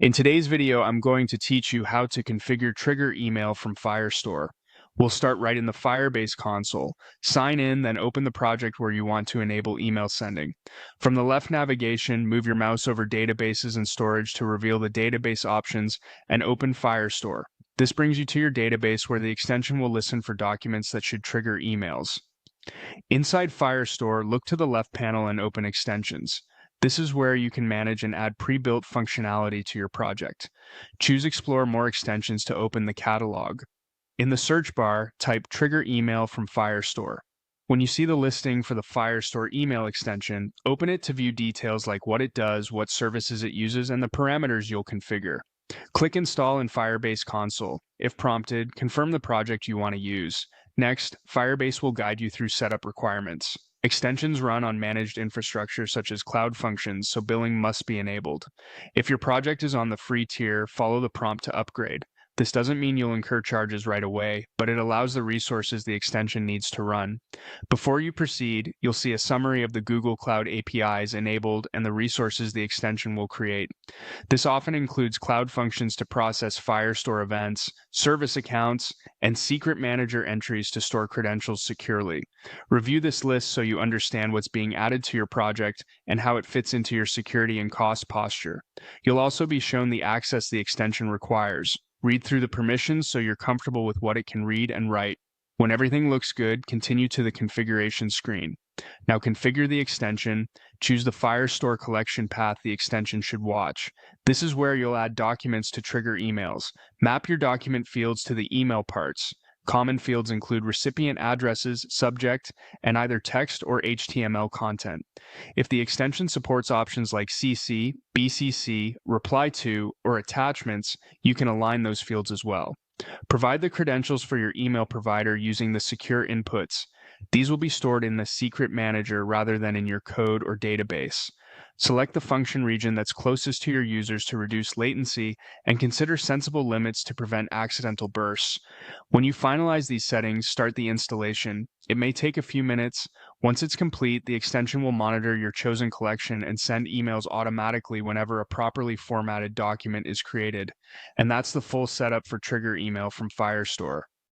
In today's video, I'm going to teach you how to configure Trigger Email from Firestore. We'll start right in the Firebase console. Sign in, then open the project where you want to enable email sending. From the left navigation, move your mouse over Databases and Storage to reveal the database options and open Firestore. This brings you to your database where the extension will listen for documents that should trigger emails. Inside Firestore, look to the left panel and open Extensions. This is where you can manage and add pre-built functionality to your project. Choose Explore More Extensions to open the catalog. In the search bar, type Trigger Email from Firestore. When you see the listing for the Firestore email extension, open it to view details like what it does, what services it uses, and the parameters you'll configure. Click Install in Firebase console. If prompted, confirm the project you want to use. Next, Firebase will guide you through setup requirements. Extensions run on managed infrastructure such as cloud functions, so billing must be enabled. If your project is on the free tier, follow the prompt to upgrade. This doesn't mean you'll incur charges right away, but it allows the resources the extension needs to run. Before you proceed, you'll see a summary of the Google Cloud APIs enabled and the resources the extension will create. This often includes cloud functions to process Firestore events, service accounts, and secret manager entries to store credentials securely. Review this list so you understand what's being added to your project and how it fits into your security and cost posture. You'll also be shown the access the extension requires. Read through the permissions so you're comfortable with what it can read and write. When everything looks good, continue to the configuration screen. Now configure the extension. Choose the Firestore collection path the extension should watch. This is where you'll add documents to trigger emails. Map your document fields to the email parts. Common fields include recipient addresses, subject, and either text or HTML content. If the extension supports options like CC, BCC, reply to, or attachments, you can align those fields as well. Provide the credentials for your email provider using the secure inputs. These will be stored in the secret manager rather than in your code or database. Select the function region that's closest to your users to reduce latency and consider sensible limits to prevent accidental bursts. When you finalize these settings, start the installation. It may take a few minutes. Once it's complete, the extension will monitor your chosen collection and send emails automatically whenever a properly formatted document is created. And that's the full setup for Trigger Email from Firestore.